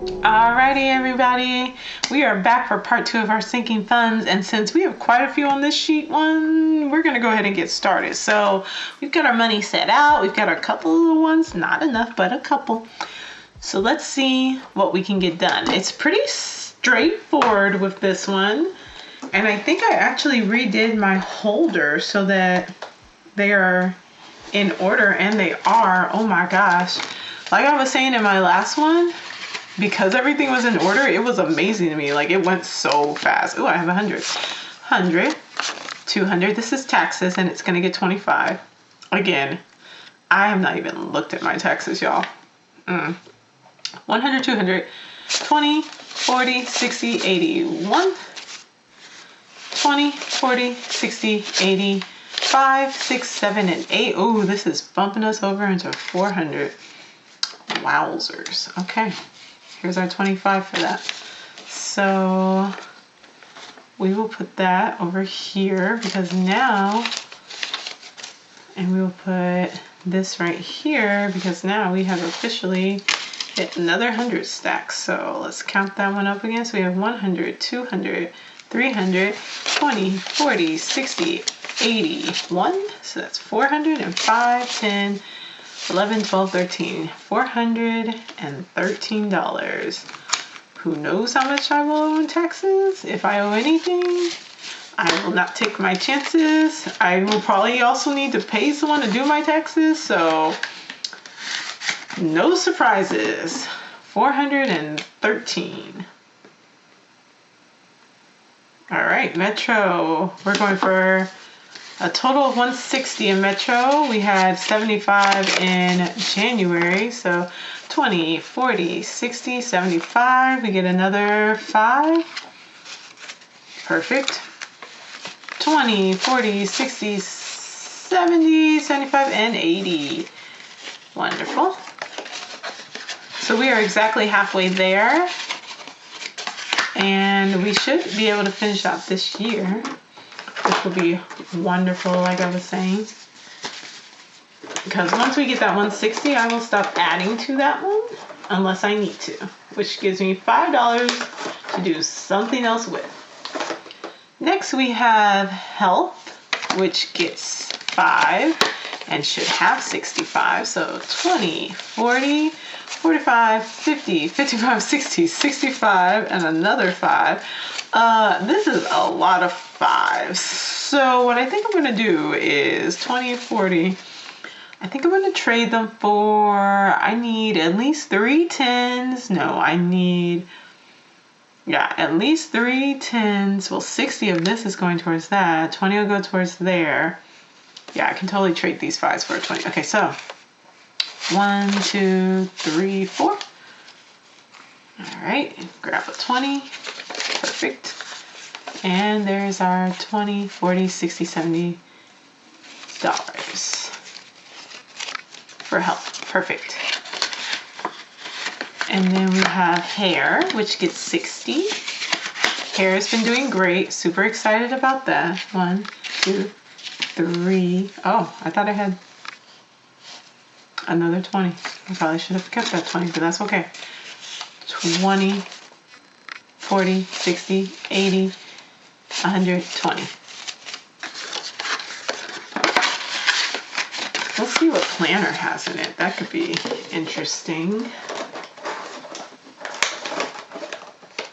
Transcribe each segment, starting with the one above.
Alrighty, everybody, we are back for part 2 of our sinking funds, and since we have quite a few on this sheet one, we're going to go ahead and get started. So we've got our money set out, we've got a couple of ones, not enough, but a couple. So let's see what we can get done. It's pretty straightforward with this one, and I think I actually redid my holder so that they are in order, and they are. Oh my gosh, like I was saying in my last one, because everything was in order, it was amazing to me. Like, it went so fast. Oh, I have 100. 100, 200. This is taxes, and it's going to get 25. Again, I have not even looked at my taxes, y'all. 100, 200, 20, 40, 60, 80. 1, 20, 40, 60, 80, 5, 6, 7, and 8. Oh, this is bumping us over into 400. Wowzers. Okay. Here's our 25 for that. So we will put that over here because now, and we will put this right here because now we have officially hit another 100 stack. So let's count that one up again. So we have 100, 200, 300, 20, 40, 60, 81. So that's 405, 10, 11, 12, 13, $413. Who knows how much I will owe in taxes? If I owe anything, I will not take my chances. I will probably also need to pay someone to do my taxes, so no surprises. 413. All right, Metro. We're going for a total of 160 in Metro. We had 75 in January, so 20, 40, 60, 75. We get another 5. Perfect. 20, 40, 60, 70, 75, and 80. Wonderful. So we are exactly halfway there, and we should be able to finish out this year, which will be wonderful, like I was saying. Because once we get that 160, I will stop adding to that one unless I need to, which gives me $5 to do something else with. Next we have health, which gets 5 and should have 65. So 20, 40, 45, 50, 55, 60, 65, and another 5. This is a lot of 5s. So what I think I'm going to do is 20, 40. I think I'm going to trade them for, I need at least 3 10s. No, I need, at least 3 10s. Well, 60 of this is going towards that. 20 will go towards there. Yeah, I can totally trade these 5s for a 20. Okay, so 1, 2, 3, 4. All right, grab a 20. Perfect. And there's our 20, 40, 60, 70 dollars for help. Perfect. And then we have hair, which gets 60. Hair has been doing great. Super excited about that. 1, 2, 3. Oh, I thought I had another 20. I probably should have kept that 20, but that's okay. 20, 40, 60, 80, 120. Let's see what planner has in it. That could be interesting.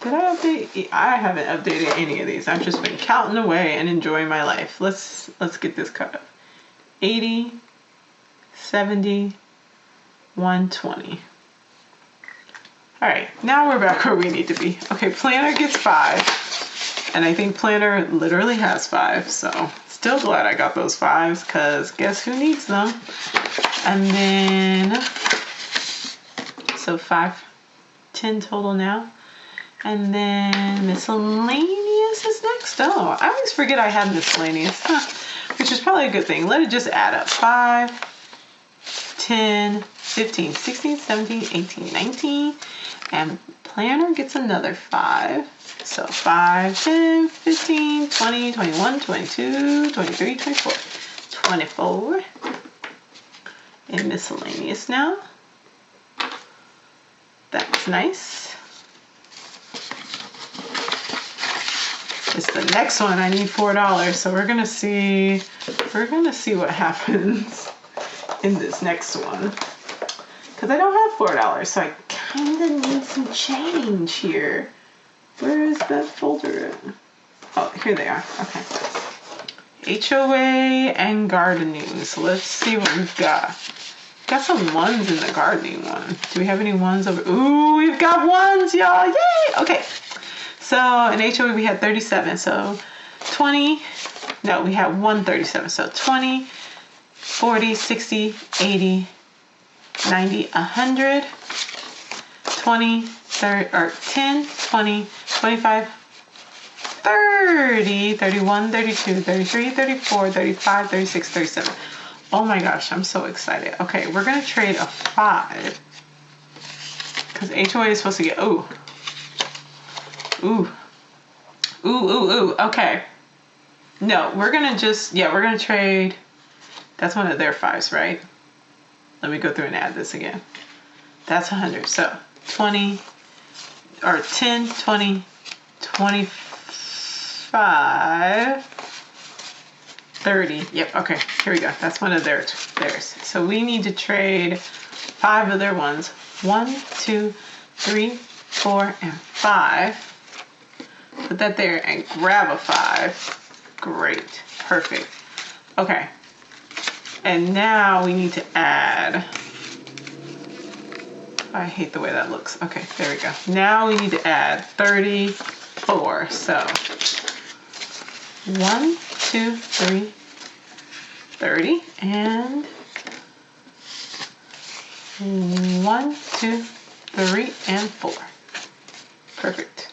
Did I update? I haven't updated any of these. I've just been counting away and enjoying my life. Let's get this cut up. 80, 70, 120. All right, now we're back where we need to be. Okay, planner gets 5, and I think planner literally has 5, so still glad I got those 5s, because guess who needs them? And then, so 5, 10 total now. And then miscellaneous is next. Oh, I always forget I have miscellaneous, which is probably a good thing. Let it just add up. 5, 10, 15, 16, 17, 18, 19. And planner gets another 5. So 5, 10, 15, 20, 21, 22, 23, 24, 24. And miscellaneous now. That's nice. The next one, I need $4. So we're gonna see what happens in this next one. Because I don't have $4, so I kind of need some change here. Where is that folder? Oh, here they are. Okay. HOA and gardening. So let's see what we've got. Got some ones in the gardening one. Do we have any ones over? Ooh, we've got ones, y'all. Yay! Okay. So in HOA we had 37. So 20. No, we had 137. So 20, 40, 60, 80, 90, 100, 20, 30, or 10, 20, 25, 30, 31, 32, 33, 34, 35, 36, 37. Oh my gosh, I'm so excited. Okay, we're gonna trade a 5. Because HOA is supposed to get, ooh. Okay. No, we're gonna we're gonna trade, that's one of their 5s, right? Let me go through and add this again. That's 100, so 20, or 10, 20, 25, 30. Yep, okay, here we go. That's one of theirs. So we need to trade 5 of their ones. 1, 2, 3, 4, and 5. Put that there and grab a 5. Great, perfect. Okay, and now we need to add, I hate the way that looks. Okay, there we go. Now we need to add 34. So 1, 2, 3, 30, and 1, 2, 3, and 4. Perfect.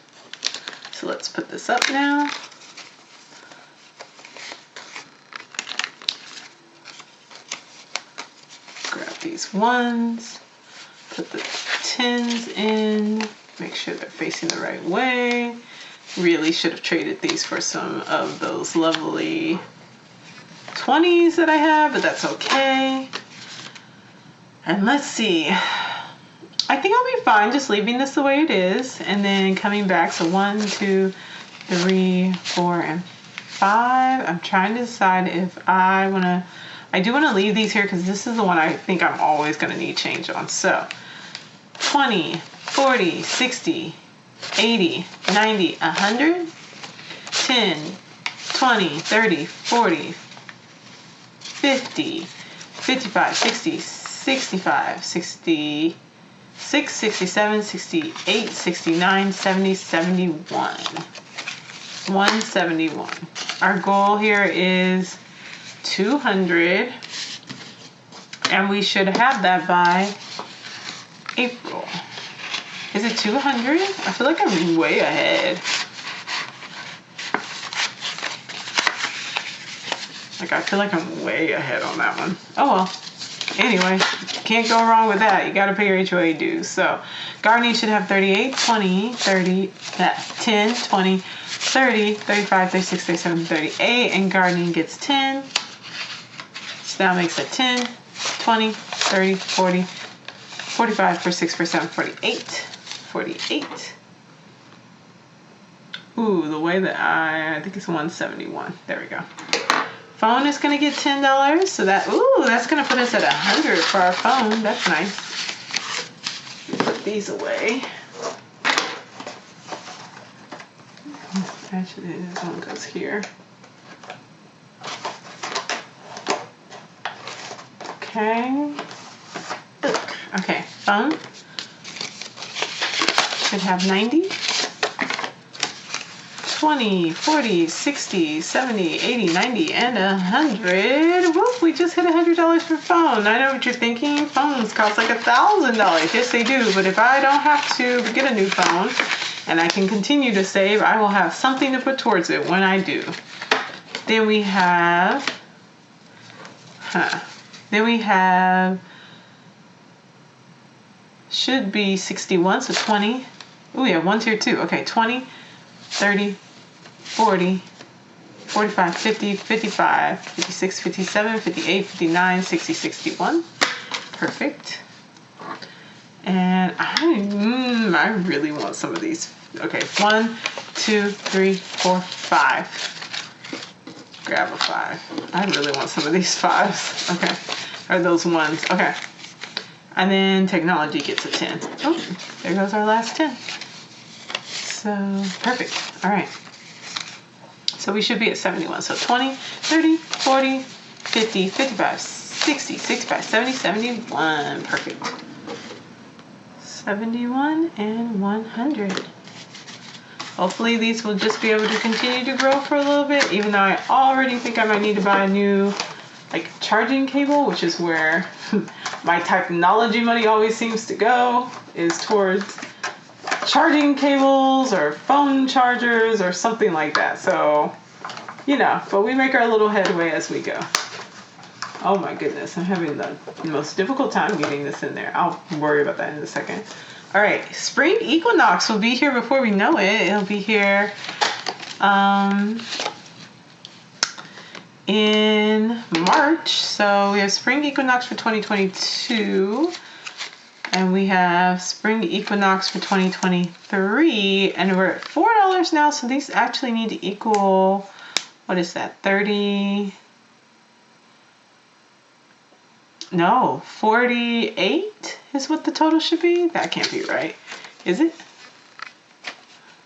So let's put this up now. Grab these ones, put the 10s in, make sure they're facing the right way. Really should have traded these for some of those lovely 20s that I have, but that's okay. And let's see. I think I'll be fine just leaving this the way it is and then coming back. So 1, 2, 3, 4, and 5. I'm trying to decide if I do want to leave these here because this is the one I think I'm always going to need change on. So 20, 40, 60, 80, 90, 100, 10, 20, 30, 40, 50, 55, 60, 65, 66, 67, 68, 69, 70, 71. 171. Our goal here is 200, and we should have that by April. Is it 200? I feel like I'm way ahead. I feel like I'm way ahead on that one. Oh well. Anyway, can't go wrong with that. You got to pay your HOA dues. So gardening should have 38, 20, 30, 10, 20, 30, 35, 36, 37, 38, and gardening gets 10. So that makes it 10, 20, 30, 40, 45, 46, 47, 48, 48. Ooh, the way that I think it's 171. There we go. Phone is gonna get $10, so that's gonna put us at 100 for our phone. That's nice. Put these away. Actually, this one goes here. Okay. Okay, phone should have 90. 20, 40, 60, 70, 80, 90, and 100. Whoop, we just hit $100 for phone. I know what you're thinking. Phones cost like $1,000. Yes, they do. But if I don't have to get a new phone and I can continue to save, I will have something to put towards it when I do. Then we have, should be 61, so 20. Oh, we have ones here too. Okay, 20, 30, 40, 45, 50, 55, 56, 57, 58, 59, 60, 61. Perfect. And I really want some of these Okay, 1, 2, 3, 4, 5. Grab a 5. I really want some of these 5s. Okay, or those 1s. Okay. And then technology gets a 10. Oh, there goes our last 10. So, perfect. All right. So we should be at 71. So 20, 30, 40, 50, 55, 60, 65, 70, 71. Perfect. 71 and 100. Hopefully these will just be able to continue to grow for a little bit, even though I already think I might need to buy a new charging cable, which is where my technology money always seems to go, is towards charging cables or phone chargers or something like that. So, but we make our little headway as we go. Oh my goodness, I'm having the most difficult time getting this in there. I'll worry about that in a second. All right, spring equinox will be here before we know it. It'll be here in March. So we have spring equinox for 2022, and we have spring equinox for 2023, and we're at $4 now. So these actually need to equal, what is that, 30? No, 48 is what the total should be. That can't be right. Is it?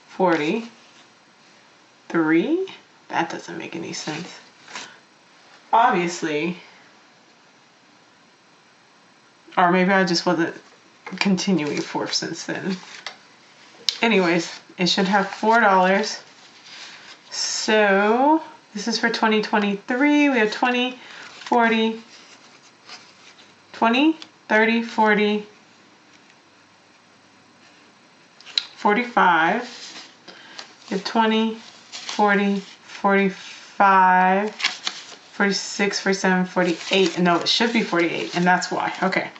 43? That doesn't make any sense. Obviously. Or maybe I just wasn't continuing forth since then. Anyways, it should have $4. So this is for 2023. We have 20, 40, 20, 30, 40, 45. You have 20, 40, 45, 46, 47, 48. No, it should be 48, and that's why. Okay.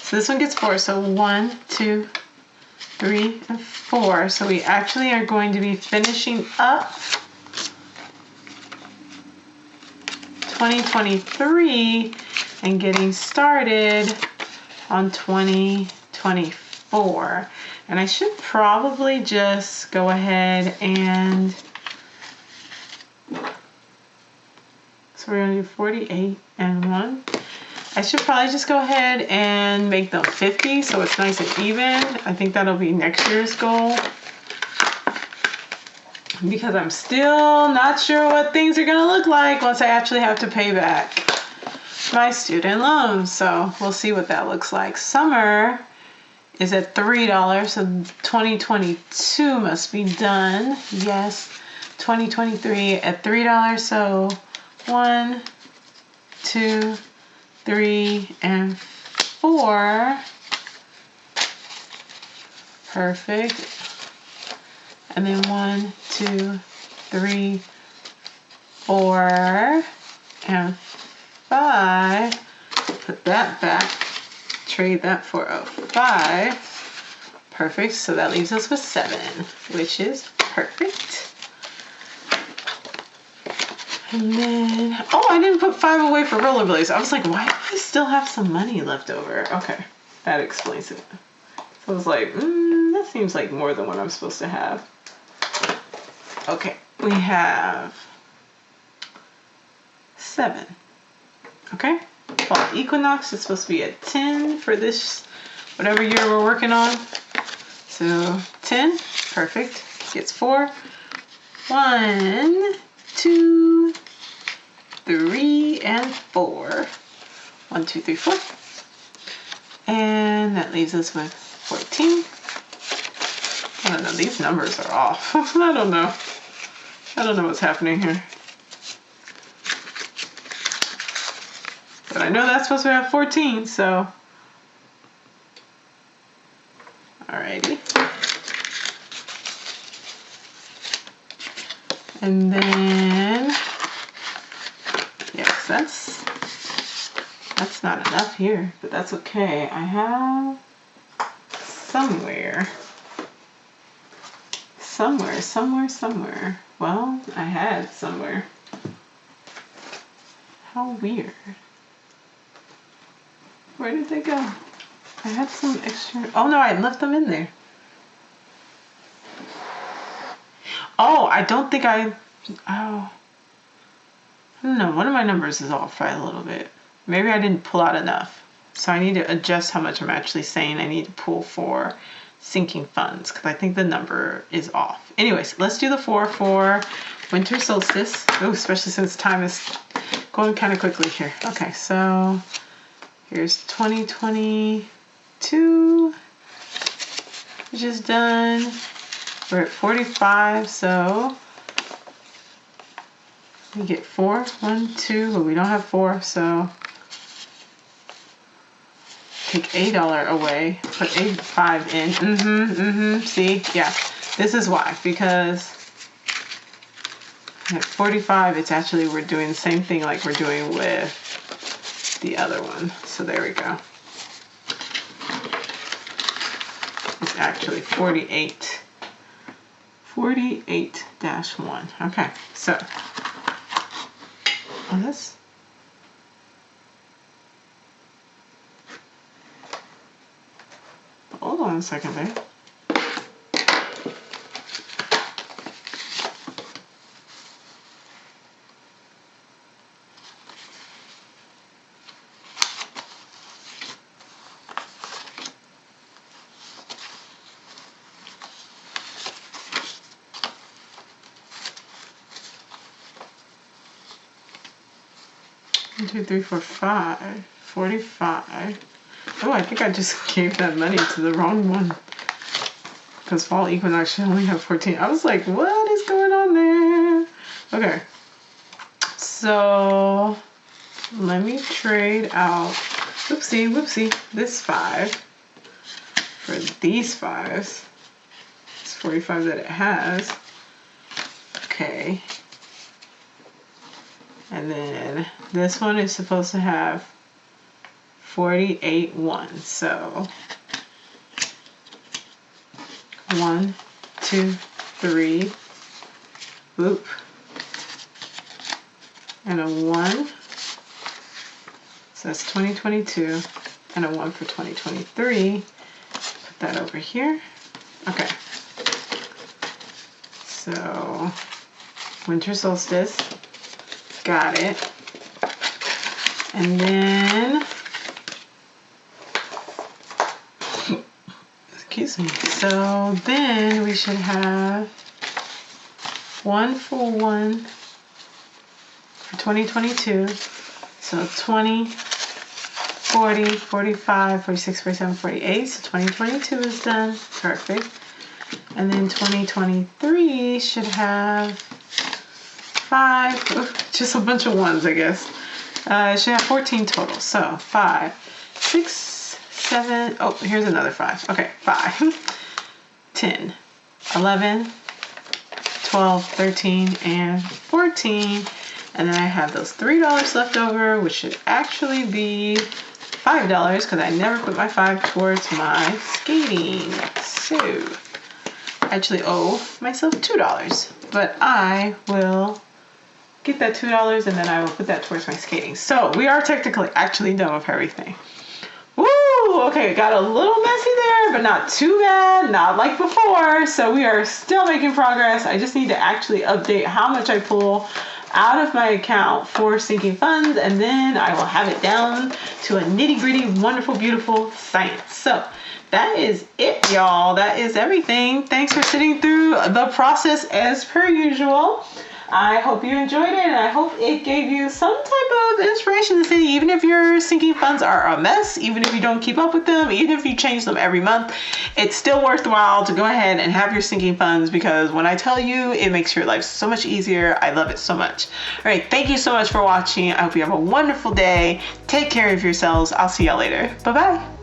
So this one gets 4. So 1, 2, 3, and 4. So we actually are going to be finishing up 2023 and getting started on 2024. And I should probably just go ahead and, so we're gonna do 48 and 1. I should probably just go ahead and make them 50 so it's nice and even. I think that'll be next year's goal, because I'm still not sure what things are gonna look like once I actually have to pay back my student loans. So we'll see what that looks like. Summer is at $3, so 2022 must be done. Yes, 2023 at $3. So 1, 2, 3, and 4. Perfect. And then 1, 2, 3, 4, and 5. Put that back. Trade that for a 5. Perfect. So that leaves us with 7, which is perfect. And then, oh, I didn't put 5 away for rollerblades. I was like, why do I still have some money left over? Okay, that explains it. So I was like, that seems like more than what I'm supposed to have. Okay, we have 7. Okay, fall equinox is supposed to be at 10 for this, whatever year we're working on. So 10, perfect. Gets 4. 1, 2, 3, and 4. 1, 2, 3, 4. And that leaves us with 14. I don't know, these numbers are off. I don't know what's happening here. But I know that's supposed to have 14, so. Alrighty. And then, yes, that's not enough here, but that's okay. I have somewhere. Well, I had somewhere. How weird. Where did they go? I had some extra. Oh no, I left them in there. Oh, I don't think I don't know. One of my numbers is off by a little bit. Maybe I didn't pull out enough. So I need to adjust how much I'm actually saying I need to pull for sinking funds because I think the number is off. Anyways, let's do the 4 for winter solstice. Oh, especially since time is going kind of quickly here. Okay, so here's 2022, which is done. We're at 45, so we get 4, 1, 2, but we don't have 4, so take $8 away, put 5 in. See, yeah, this is why, because at 45, it's actually, we're doing the same thing like we're doing with the other one. So there we go. It's actually 48. 48-1. Okay, so on this. Hold on a second there. One, 2, 3, 4, 5. 45. Oh, I think I just gave that money to the wrong one. Because fall equinox should only have 14. I was like, what is going on there? Okay. So let me trade out, whoopsie, this 5 for these 5s. It's 45 that it has. Okay. And then this one is supposed to have 48-1. So 1, 2, 3, whoop, and a 1. So that's 2022, and a 1 for 2023. Put that over here. Okay. So winter solstice. Got it. And then, excuse me. So then we should have 1 for 1 for 2022. So 20, 40, 45, 46, 47, 48. So 2022 is done. Perfect. And then 2023 should have 5, just a bunch of 1s, I guess. It should have 14 total. So 5, 6, 7. Oh, here's another 5. Okay, 5, 10, 11, 12, 13, and 14. And then I have those $3 left over, which should actually be $5 because I never put my 5 towards my skating. So I actually owe myself $2, but I will get that $2 and then I will put that towards my skating. So we are technically actually done with everything. Woo! Okay, it got a little messy there, but not too bad, not like before. So we are still making progress. I just need to actually update how much I pull out of my account for sinking funds, and then I will have it down to a nitty-gritty, wonderful, beautiful science. So that is it, y'all. That is everything. Thanks for sitting through the process as per usual. I hope you enjoyed it, and I hope it gave you some type of inspiration to see, even if your sinking funds are a mess, even if you don't keep up with them, even if you change them every month, it's still worthwhile to go ahead and have your sinking funds, because when I tell you, it makes your life so much easier. I love it so much. All right, thank you so much for watching. I hope you have a wonderful day. Take care of yourselves. I'll see y'all later. Bye-bye.